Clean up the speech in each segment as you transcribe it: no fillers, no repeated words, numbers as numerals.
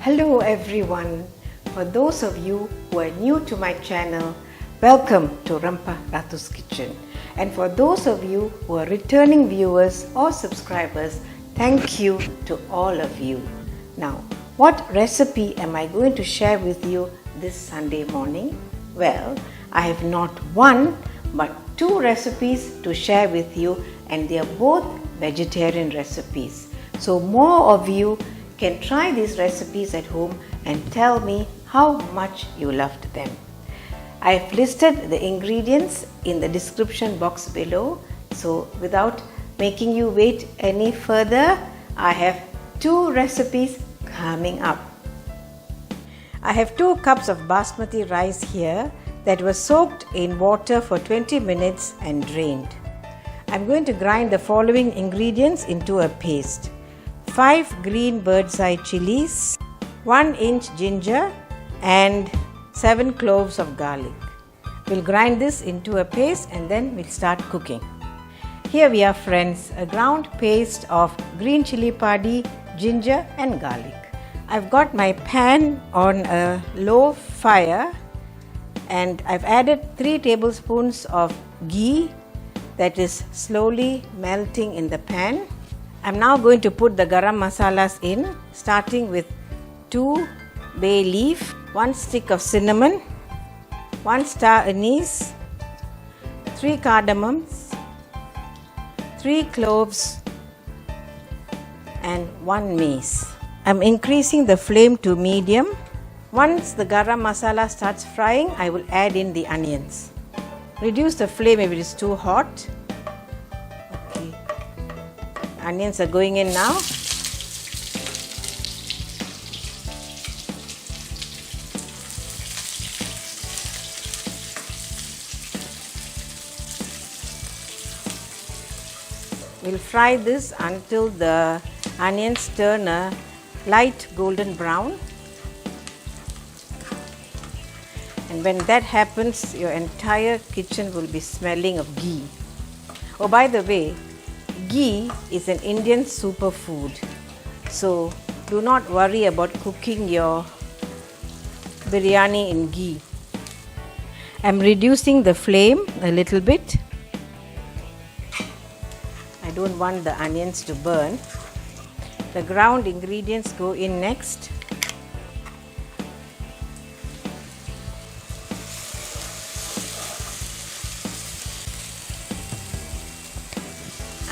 Hello everyone. For those of you who are new to my channel, welcome to Rempah Ratus Kitchen. And for those of you who are returning viewers or subscribers, thank you to all of you. Now, what recipe am I going to share with you this Sunday morning? Well, I have not one but two recipes to share with you, and they are both vegetarian recipes. So more of you can try these recipes at home and tell me how much you loved them. I have listed the ingredients in the description box below. So without making you wait any further, I have two recipes coming up. I have 2 cups of basmati rice here that was soaked in water for 20 minutes and drained. I'm going to grind the following ingredients into a paste. 5 green bird's eye chillies, 1 inch ginger and 7 cloves of garlic. We'll grind this into a paste and then we'll start cooking. Here we are friends, a ground paste of green chilli padi, ginger and garlic. I've got my pan on a low fire and I've added 3 tablespoons of ghee that is slowly melting in the pan. I'm now going to put the garam masalas in, starting with 2 bay leaf, 1 stick of cinnamon, 1 star anise, 3 cardamoms, 3 cloves and 1 mace. I'm increasing the flame to medium. Once the garam masala starts frying, I will add in the onions. Reduce the flame if it is too hot. Okay. Onions are going in now. We'll fry this until the onions turn a light golden brown. And when that happens, your entire kitchen will be smelling of ghee. Oh, by the way, ghee is an Indian superfood. So do not worry about cooking your biryani in ghee. I'm reducing the flame a little bit. I don't want the onions to burn. The ground ingredients go in next.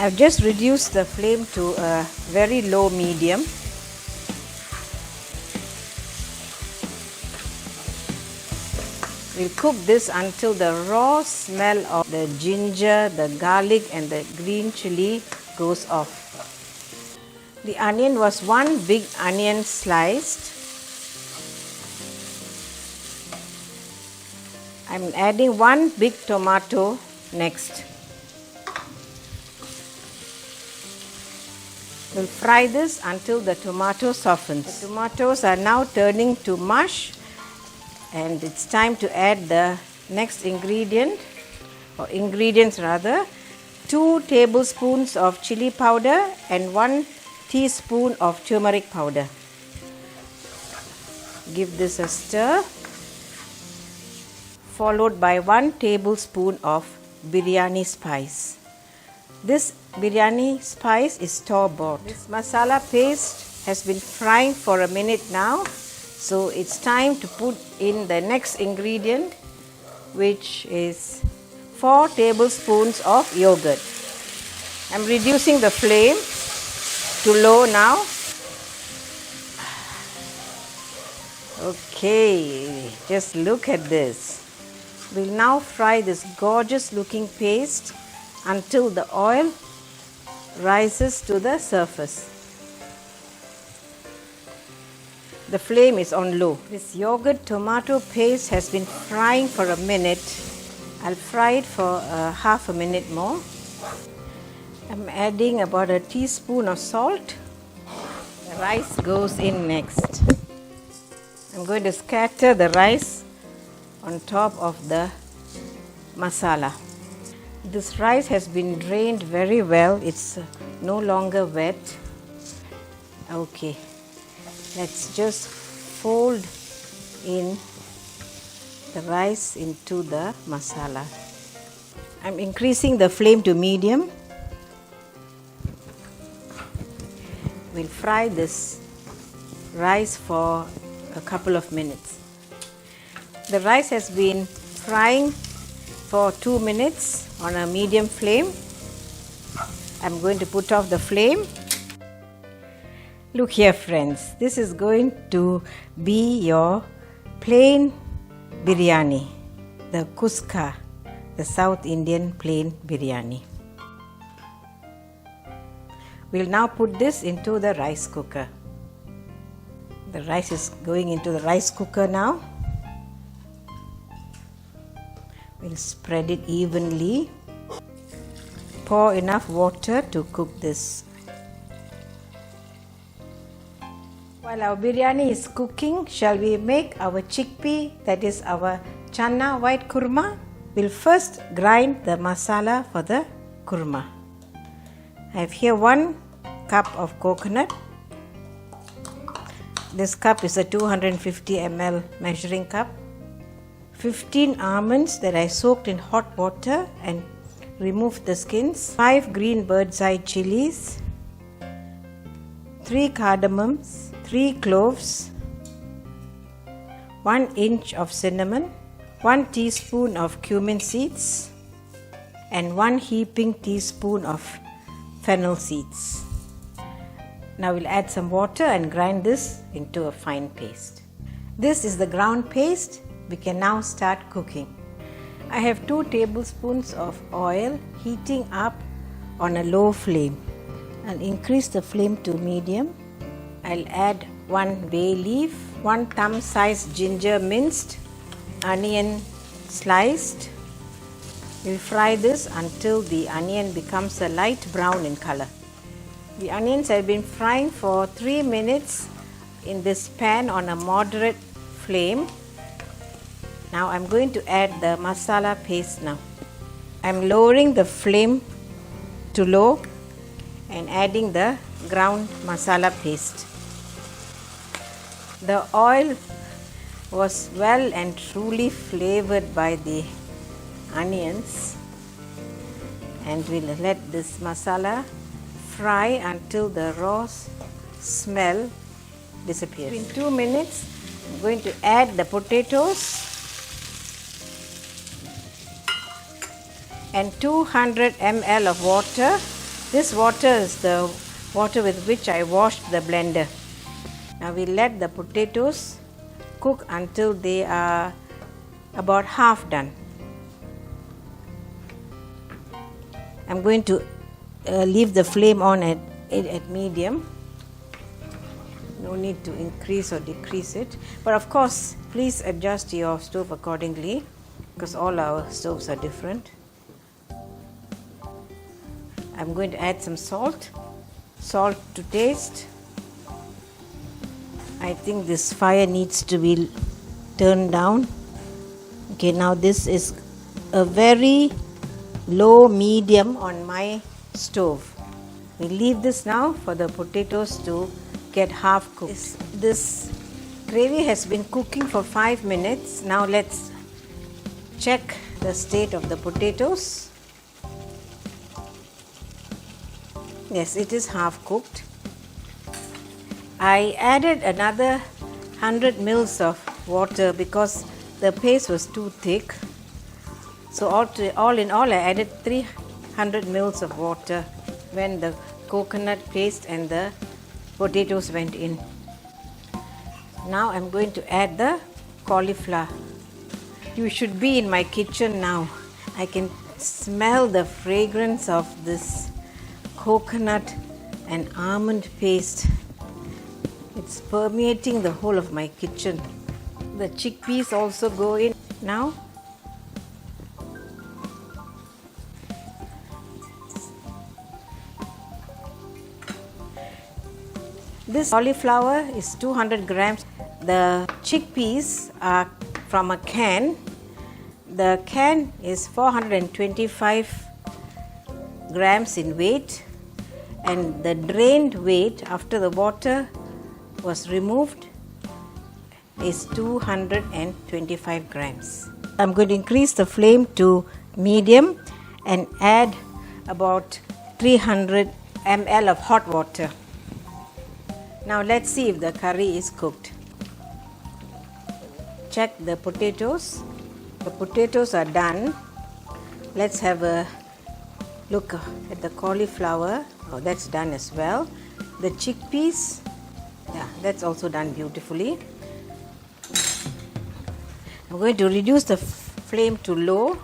I've just reduced the flame to a very low medium. We'll cook this until the raw smell of the ginger, the garlic and the green chilli goes off. The onion was 1 big onion sliced. I'm adding 1 big tomato next. We'll fry this until the tomato softens. The tomatoes are now turning to mush, and it's time to add the next ingredient, or ingredients rather. 2 tablespoons of chilli powder and 1 teaspoon of turmeric powder. Give this a stir, followed by 1 tablespoon of biryani spice. This biryani spice is store-bought. This masala paste has been frying for a minute now, so it's time to put in the next ingredient, which is 4 tablespoons of yogurt. I'm reducing the flame to low now. Okay, just look at this. We'll now fry this gorgeous looking paste until the oil rises to the surface. The flame is on low. This yogurt tomato paste has been frying for a minute. I'll fry it for half a minute more. I'm adding about a teaspoon of salt. The rice goes in next. I'm going to scatter the rice on top of the masala. This rice has been drained very well. It's no longer wet. Okay, let's just fold in the rice into the masala. I'm increasing the flame to medium. We'll fry this rice for a couple of minutes. The rice has been frying for 2 minutes on a medium flame. I'm going to put off the flame. Look here, friends, this is going to be your plain biryani, the Kuska, the South Indian plain biryani. We'll now put this into the rice cooker. The rice is going into the rice cooker now. We'll spread it evenly. Pour enough water to cook this. While our biryani is cooking, shall we make our chickpea, that is our Channa white kurma? We'll first grind the masala for the kurma. I have here 1 cup of coconut. This cup is a 250 ml measuring cup. 15 almonds that I soaked in hot water and removed the skins. 5 green bird's eye chillies. 3 cardamoms. 3 cloves. 1 inch of cinnamon. 1 teaspoon of cumin seeds. And 1 heaping teaspoon of fennel seeds. Now we'll add some water and grind this into a fine paste. This is the ground paste. We can now start cooking. I have 2 tablespoons of oil heating up on a low flame. I'll increase the flame to medium. I'll add 1 bay leaf, 1 thumb-sized ginger minced, onion sliced. We'll fry this until the onion becomes a light brown in color. The onions have been frying for 3 minutes in this pan on a moderate flame. Now I'm going to add the masala paste now. I'm lowering the flame to low and adding the ground masala paste. The oil was well and truly flavored by the onions, and we'll let this masala fry until the raw smell disappears. In 2 minutes, I'm going to add the potatoes and 200 ml of water. This water is the water with which I washed the blender. Now we let the potatoes cook until they are about half done. I'm going to leave the flame on at medium. No need to increase or decrease it. But of course, please adjust your stove accordingly because all our stoves are different. I'm going to add some salt. Salt to taste. I think this fire needs to be turned down. Okay, now this is a very low medium on my stove. We leave this now for the potatoes to get half cooked. This gravy has been cooking for 5 minutes. Now let's check the state of the potatoes. Yes, it is half cooked. I added another 100 mils of water because the paste was too thick. So all in all, I added 300 mils of water when the coconut paste and the potatoes went in. Now I'm going to add the cauliflower. You should be in my kitchen now. I can smell the fragrance of this coconut and almond paste. It's permeating the whole of my kitchen. The chickpeas also go in now. This cauliflower is 200 grams. The chickpeas are from a can. The can is 425 grams in weight, and the drained weight after the water was removed is 225 grams. I'm going to increase the flame to medium and add about 300 ml of hot water. Now let's see if the curry is cooked. Check the potatoes. The potatoes are done. Let's have a look at the cauliflower. Oh, that's done as well. The chickpeas, yeah, that's also done beautifully. I'm going to reduce the flame to low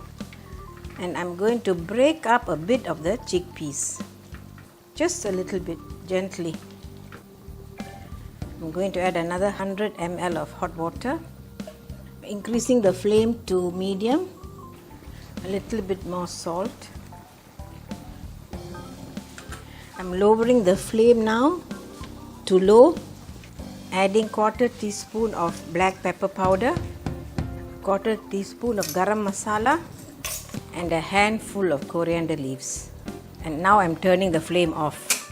and I'm going to break up a bit of the chickpeas. Just a little bit, gently. I'm going to add another 100 ml of hot water. Increasing the flame to medium. A little bit more salt. I'm lowering the flame now to low, adding quarter teaspoon of black pepper powder, quarter teaspoon of garam masala and a handful of coriander leaves. And now I'm turning the flame off.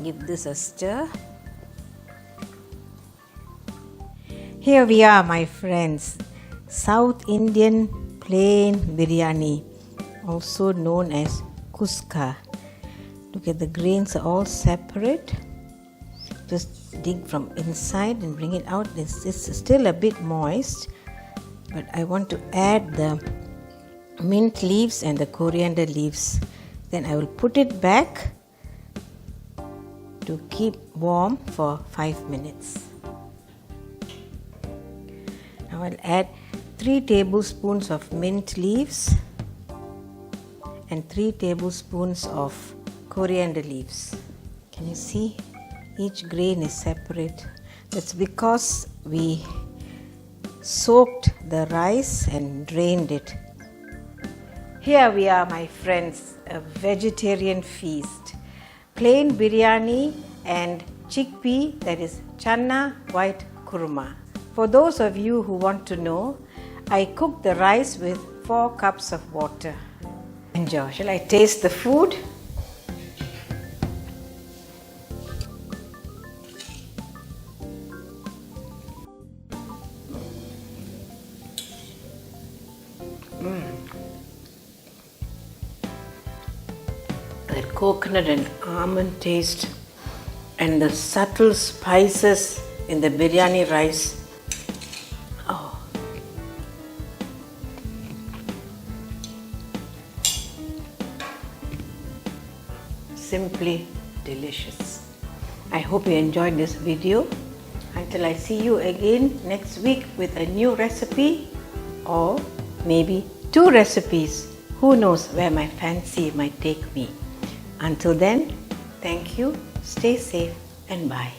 Give this a stir. Here we are, my friends. South Indian plain biryani, also known as Kuska. Look at the grains are all separate. Just dig from inside and bring it out. It's still a bit moist, but I want to add the mint leaves and the coriander leaves. Then I will put it back to keep warm for 5 minutes. Now I'll add 3 tablespoons of mint leaves and 3 tablespoons of coriander leaves. Can you see? Each grain is separate. That's because we soaked the rice and drained it. Here we are, my friends, a vegetarian feast. Plain biryani and chickpea, that is Channa white kurma. For those of you who want to know, I cooked the rice with 4 cups of water. Enjoy. Shall I taste the food? That coconut and almond taste and the subtle spices in the biryani rice. Oh. Simply delicious. I hope you enjoyed this video. Until I see you again next week with a new recipe or maybe 2 recipes. Who knows where my fancy might take me. Until then, thank you, stay safe and bye.